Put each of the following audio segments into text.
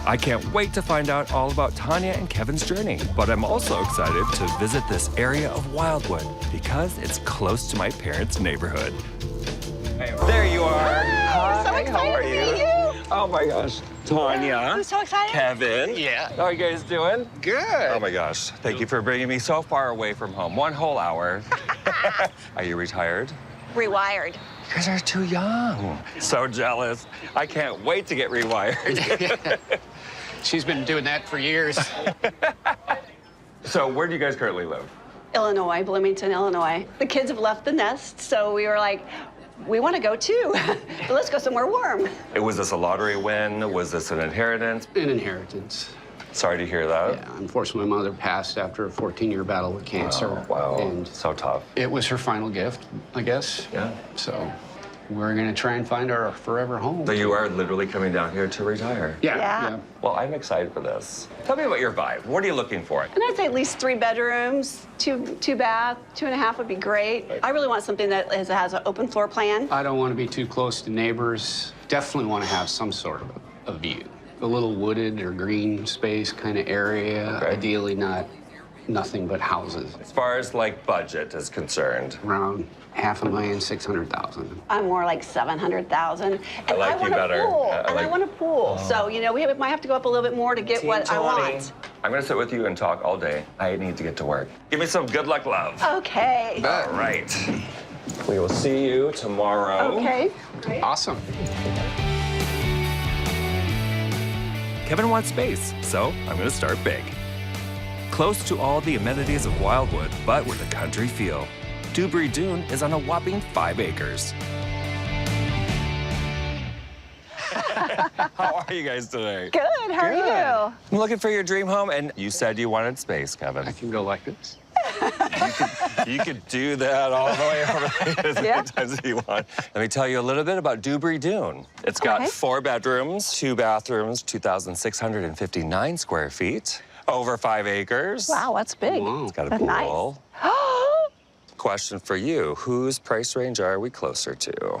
I can't wait to find out all about Tanya and Kevin's journey, but I'm also excited to visit this area of Wildwood because it's close to my parents' neighborhood. There you are. Hi, so excited how are to you? meet you. Oh my gosh. Tanya. I'm so excited. Kevin. Yeah. How are you guys doing? Good. Oh my gosh. Thank you for bringing me so far away from home. 1 whole hour. Are you retired? Rewired. You guys are too young. So jealous. I can't wait to get rewired. She's been doing that for years. So where do you guys currently live? Illinois, Bloomington, Illinois. The kids have left the nest, so we were like, we want to go too. But let's go somewhere warm. Was this a lottery win? Was this an inheritance? An inheritance. Sorry to hear that. Yeah, unfortunately, my mother passed after a 14-year battle with cancer. Wow. And So tough. it was her final gift, I guess. Yeah. So we're going to try and find our forever home. So you are literally coming down here to retire? Yeah. Well, I'm excited for this. Tell me about your vibe. What are you looking for? And I'd say at least 3 bedrooms, two bath, 2.5 would be great. I really want something that has an open floor plan. I don't want to be too close to neighbors. Definitely want to have some sort of a view. A little wooded or green space kind of area. Okay. Ideally nothing but houses. As far as like budget is concerned. Around $500,600. I'm more like 700,000. And I like you want better. A pool. I And I like- want a pool. So, you know, we might have to go up a little bit more to get what I 1820. want. I'm gonna sit with you and talk all day. I need to get to work. Give me some good luck love. Okay. All right. We will see you tomorrow. Okay. Awesome. Kevin wants space, so I'm gonna start big. Close to all the amenities of Wildwood, but with a country feel. Dubree Dune is on a whopping 5 acres. How are you guys today? Good. How are you? I'm looking for your dream home, and you said you wanted space, Kevin. I can go like this. You could do that all the way over there as Yeah. many times as you want. Let me tell you a little bit about Dubree Dune. It's got Okay. 4 bedrooms, 2 bathrooms, 2,659 square feet, over 5 acres. Wow, that's big. Wow. It's got a That's nice. pool. Question for you, whose price range are we closer to?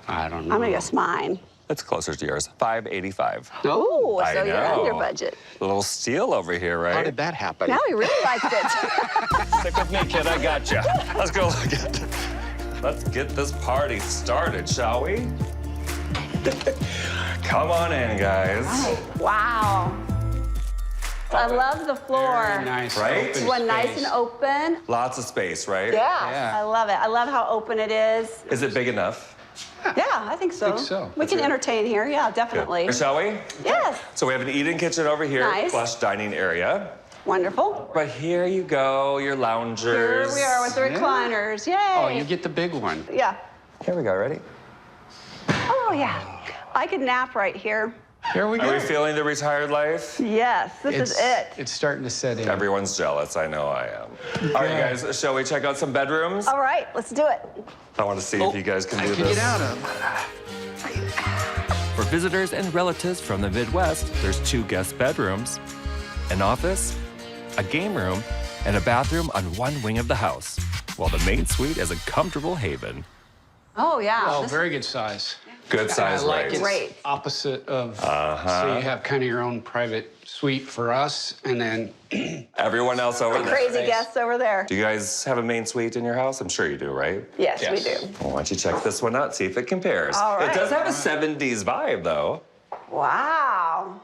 I don't know. I'm gonna guess mine. It's closer to yours, $585. Ooh, I so you're know. under budget. A little steal over here, right? How did that happen? Now he really likes it. Stick with me, kid, I got you. Let's go look at Let's get this party started, shall we? Come on in, guys. Wow. I love the floor. Very nice. Right? open One nice space. and open. Lots of space, right? Yeah, Yeah. I love it. I love how open it is. Is it big enough? Yeah, I think so. We can entertain here. Yeah, definitely. Shall we? Yes. So we have an eat-in kitchen over here, Nice. plus dining area. Wonderful. But here you go, your loungers. Here we are with the recliners. Yay. Oh, you get the big one. Yeah. Here we go, ready? Oh, yeah. I could nap right here. Here we go. Are we feeling the retired life? Yes, this is it. It's starting to set in. Everyone's jealous, I know I am. All right, guys, shall we check out some bedrooms? All right, let's do it. I want to see if you guys can I do can this. get out of. For visitors and relatives from the Midwest, there's 2 guest bedrooms, an office, a game room, and a bathroom on one wing of the house, while the main suite is a comfortable haven. Oh, yeah. Oh, This- very good size. Good size, I like right? it. Great. Opposite of, so you have kind of your own private suite for us, and then Everyone else over there. Crazy guests over there. Do you guys have a main suite in your house? I'm sure you do, right? Yes, we Yes. do. Well, why don't you check this one out, see if it compares. All right. It does have a 70s vibe, though. Wow.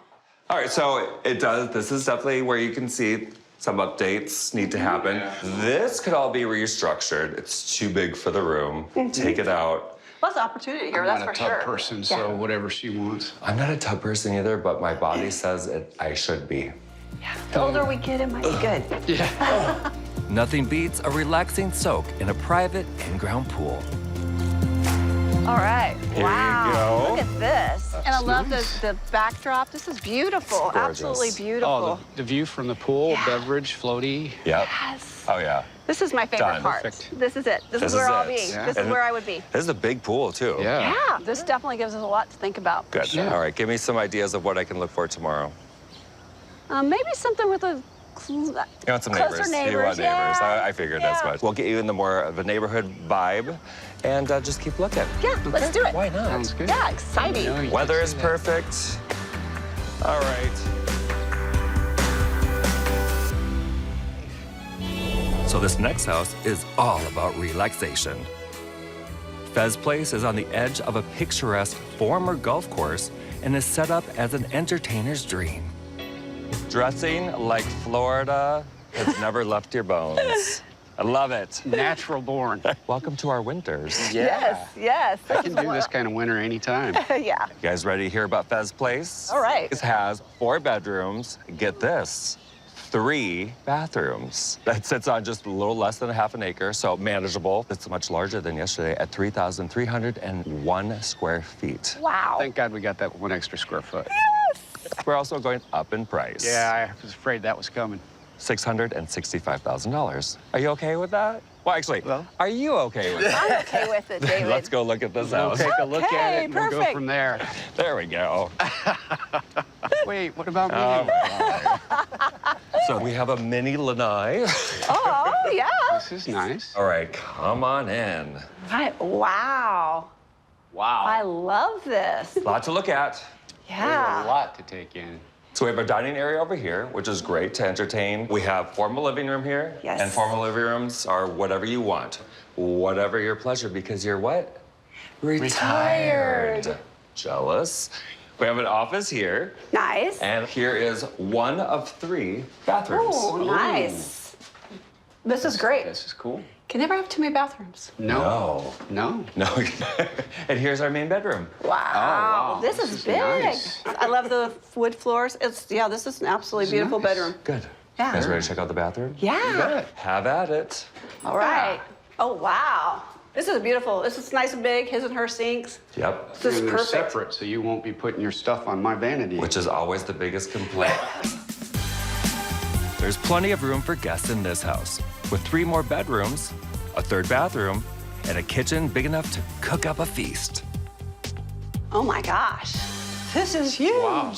All right, so it does. This is definitely where you can see some updates need to happen. This could all be restructured. It's too big for the room. Take it out. Lots of opportunity here, I'm that's not a for tub sure. person, so whatever she wants. I'm not a tub person either, but my body says I should be. The older we get, it might be good. Yeah. Nothing beats a relaxing soak in a private in-ground pool. All right. Here you wow. go. Look at this. And I love nice. the backdrop. This is beautiful. It's gorgeous. Absolutely beautiful. Oh, the view from the pool, beverage, floaty. Yep. Yes. Oh, yeah. This is my favorite Done. part. Perfect. This is it. This This is where is I'll it. be. Yeah. This is And- where I would be. This is a big pool, too. Yeah. Yeah, this definitely gives us a lot to think about. Good. Yeah. All right, give me some ideas of what I can look for tomorrow. Maybe something with a You want some Closer neighbors? You neighbors, want neighbors. yeah. I figured as Yeah. much. We'll get you in the more of a neighborhood vibe and just keep looking. Yeah, let's do it. Why not? Sounds good. Yeah, exciting. No, you Weather did is say that. perfect. All right. So this next house is all about relaxation. Fez Place is on the edge of a picturesque former golf course and is set up as an entertainer's dream. Dressing like Florida has never left your bones. I love it. Natural born. Welcome to our winters. Yes, yes. I can do this kind of winter anytime. Yeah. You guys ready to hear about Fez Place? All right. It has 4 bedrooms. Get this, 3 bathrooms. That sits on just a little less than half an acre, so manageable. It's much larger than yesterday at 3,301 square feet. Wow. Thank God we got that 1 extra square foot. We're also going up in price. Yeah, I was afraid that was coming. $665,000. Are you okay with that? Well, actually, are you okay with that? I'm okay with it, David. Let's go look at this We'll house. take a look at it and we'll go perfect. from there. There we go. Wait, what about me? All right. So we have a mini lanai. Oh, yeah. This is nice. All right, come on in. Wow. I Wow. love this. Lot to look at. A Yeah. lot to take in. So we have a dining area over here, which is great to entertain. We have formal living room here. Yes. And formal living rooms are whatever you want, whatever your pleasure, because you're what? Retired. Jealous. We have an office here, Nice. and here is 1 of 3 bathrooms. Oh, nice. This is great. This is cool. Can never have too many bathrooms. No. No. And here's our main bedroom. Wow. wow. This is big. Nice. I love the wood floors. This is an absolutely beautiful nice. bedroom. Good. Yeah. You guys ready to check out the bathroom? Yeah. Have at it. All right. Oh, wow. This is beautiful. This is nice and big, his and her sinks. Yep. This is And they're perfect. separate, so you won't be putting your stuff on my vanity. Which is always the biggest complaint. There's plenty of room for guests in this house, with 3 more bedrooms, a 3rd bathroom, and a kitchen big enough to cook up a feast. Oh my gosh. This is huge. Wow.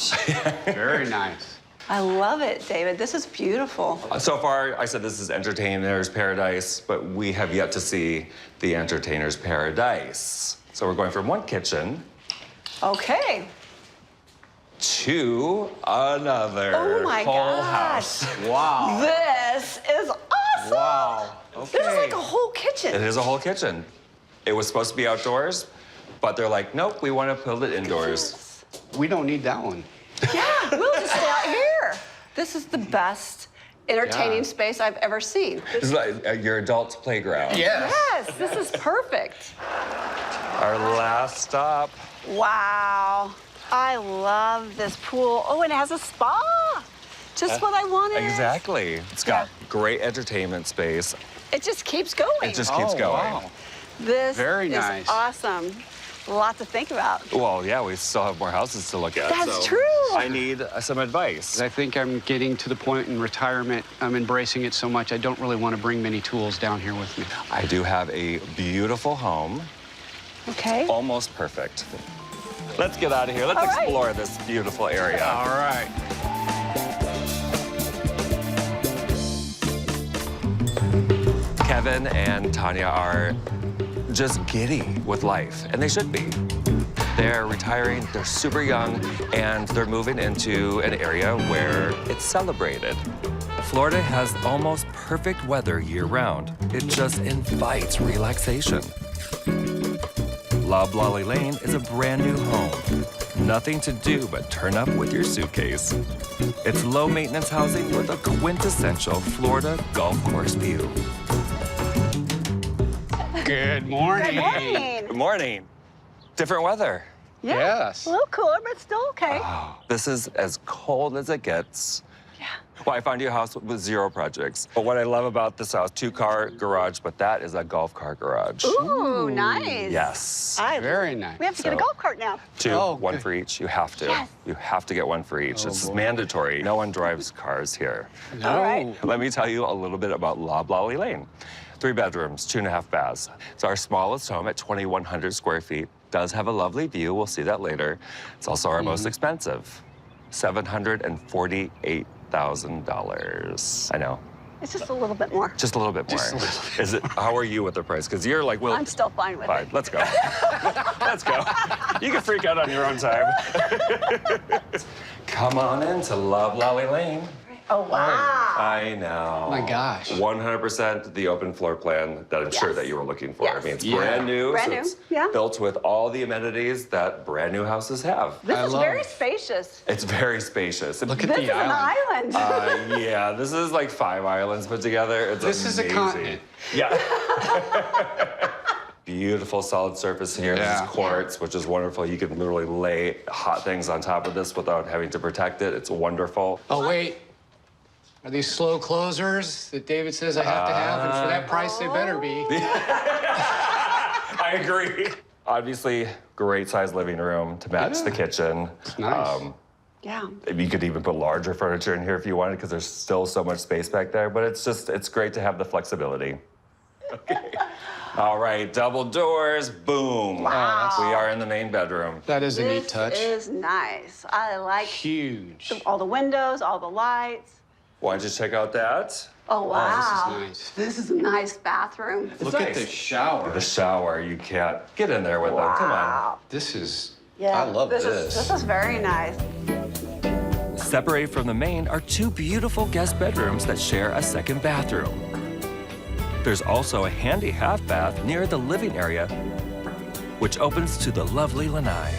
Very nice. I love it, David. This is beautiful. So far, I said this is entertainer's paradise, but we have yet to see the entertainer's paradise. So we're going from 1 kitchen Okay. to another Oh my whole gosh. house. Wow. This is awesome. Wow. This is like a whole kitchen. It is a whole kitchen. It was supposed to be outdoors, but they're like, nope, we want to build it indoors. We don't need that one. Yeah, we'll just stay out here. This is the best entertaining Yeah. space I've ever seen. This is like your adult playground. Yes. Yes, this is perfect. Our last stop. Wow. I love this pool. Oh, and it has a spa. Just what I wanted. Exactly. It's got great entertainment space. It just keeps going. It just keeps going. Wow. This Very is nice. awesome. A lot to think about. Well, yeah, we still have more houses to look at. That's so true. I need some advice. I think I'm getting to the point in retirement, I'm embracing it so much, I don't really want to bring many tools down here with me. I do have a beautiful home, Okay. almost perfect. Let's get out of here. Let's All right. explore this beautiful area. All right. Kevin and Tanya are just giddy with life, and they should be. They're retiring, they're super young, and they're moving into an area where it's celebrated. Florida has almost perfect weather year-round. It just invites relaxation. Loblolly Lane is a brand new home. Nothing to do but turn up with your suitcase. It's low-maintenance housing with a quintessential Florida golf course view. Good morning. Good morning. Good morning. Different weather. Yeah. Yes. A little cooler, but still okay. This is as cold as it gets. Yeah. Well, I found you a house with 0 projects. But what I love about this house, 2-car garage, but that is a golf cart garage. Ooh, nice. Yes. Very nice. We have to get a So- golf cart now. 2, Oh, 1 good. for each. You have to. Yes. You have to get 1 for each. Oh, It's boy. mandatory. No one drives cars here. No. All right. Let me tell you a little bit about Loblolly Lane. 3 bedrooms, 2.5 baths. It's our smallest home at 2,100 square feet. Does have a lovely view. We'll see that later. It's also our most expensive, $748,000. I know, It's just a little bit more. just a little bit more. Just a little. Is it? How are you with the price? Because you're like, well, I'm still fine with fine. it. Let's go. Let's go. You can freak out on your own time. Come on into Loblolly Lane. Oh, wow. I know. Oh my gosh. 100% the open floor plan that I'm sure Yes. that you were looking for. Yes. I mean, it's Yeah. brand new. Brand so new, it's yeah. built with all the amenities that brand new houses have. This I is love- very spacious. It's very spacious. Look at This the is an island. island. Yeah, this is like 5 islands put together. It's This is a amazing. continent. Yeah. Beautiful solid surface here. This Yeah. is quartz, which is wonderful. You can literally lay hot things on top of this without having to protect it. It's wonderful. Oh, wait. Are these slow closers that David says I have to have? And for that price, they better be. I agree. Obviously, great sized living room to match the kitchen. It's nice. Yeah. You could even put larger furniture in here if you wanted, because there's still so much space back there. But it's great to have the flexibility. Okay. All right, double doors, boom. Wow. We are in the main bedroom. That is a neat This touch. is nice. I like Huge. all the windows, all the lights. Why don't you check out that? Oh, wow. this is nice. This is a nice bathroom. Look nice. at the shower. The shower, you can't get in there with them. Come on. Wow. This is, Yeah, I love this. This is very nice. Separated from the main are 2 beautiful guest bedrooms that share a second bathroom. There's also a handy half bath near the living area, which opens to the lovely lanai.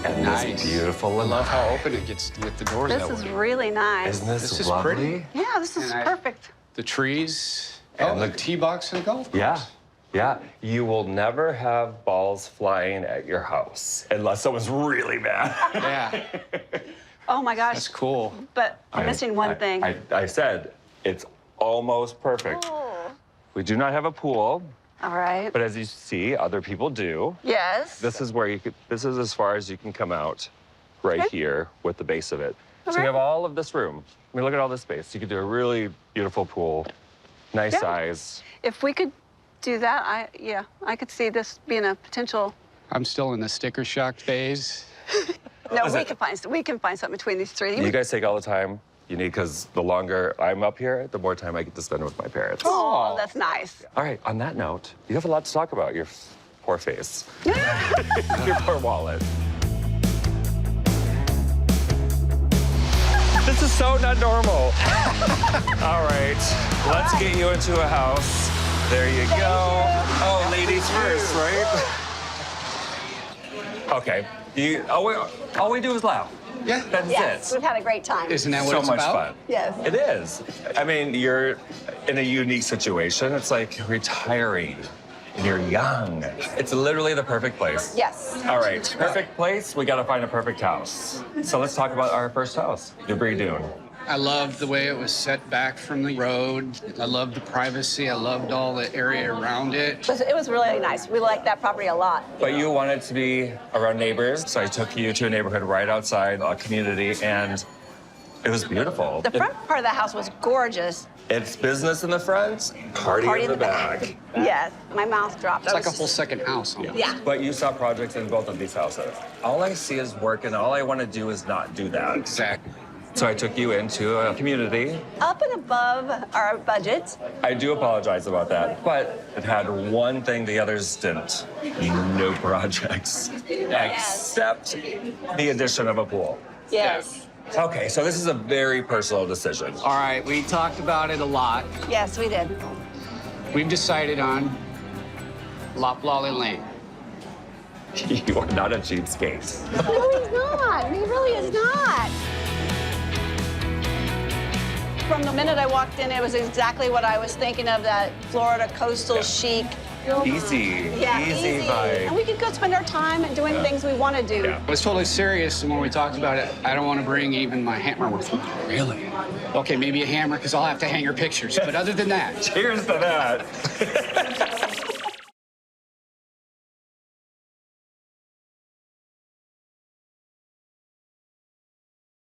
And Nice. this beautiful I love lanai. how open it gets with the doors This that is way. really nice. Isn't this This is lovely? pretty. Yeah, this is And perfect. The trees. And the the- tee box and the golf course. Yeah. Yeah, you will never have balls flying at your house unless someone's really mad. Yeah, Oh my gosh. that's cool. But I'm missing one thing. I said it's almost perfect. Oh. We do not have a pool, All right. but as you see, other people do. Yes. This is where you could, this is as far as you can come out right Okay. here with the base of it. So Okay. you have all of this room. I mean, look at all this space. You could do a really beautiful pool, nice Yeah. size. If we could do that, I could see this being a potential. I'm still in the sticker shock phase. No, Is it- we can find something between these three. You guys take all the time you need, because the longer I'm up here, the more time I get to spend with my parents. Oh, that's nice. All right, on that note, you have a lot to talk about, your poor face, your poor wallet. This is so not normal. All right, let's get you into a house. There you go. Oh, ladies first, right? Okay. All we do is laugh. Yeah. That's Yes, it. we've had a great time. Isn't that what So it's much about? fun. Yes. It is. I mean, you're in a unique situation. It's like retiring and you're young. It's literally the perfect place. Yes. All right, perfect place. We got to find a perfect house. So let's talk about our first house, Dubree Dune. I loved the way it was set back from the road. I loved the privacy. I loved all the area around it. It was really nice. We liked that property a lot. But you wanted to be around neighbors, so I took you to a neighborhood right outside a community, and it was beautiful. The front part of the house was gorgeous. It's business in the front, party in the back. Yes, my mouth dropped. It's like a whole second house. Almost. Yeah. But you saw projects in both of these houses. All I see is work, and all I want to do is not do that. Exactly. So I took you into a community. Up and above our budget. I do apologize about that, but it had one thing the others didn't. No projects, except the addition of a pool. Yes. Okay, so this is a very personal decision. All right, we talked about it a lot. Yes, we did. We've decided on Loblolly Lane. You are not a cheapskate. No, he's not. He really is not. From the minute I walked in, it was exactly what I was thinking of, that Florida coastal chic. Easy, Yeah, easy And vibe. we could go spend our time and doing things we want to do. Yeah. I was totally serious, and when we talked about it, I don't want to bring even my hammer with me. Really? Okay, maybe a hammer, because I'll have to hang her pictures. But other than that, Cheers to that.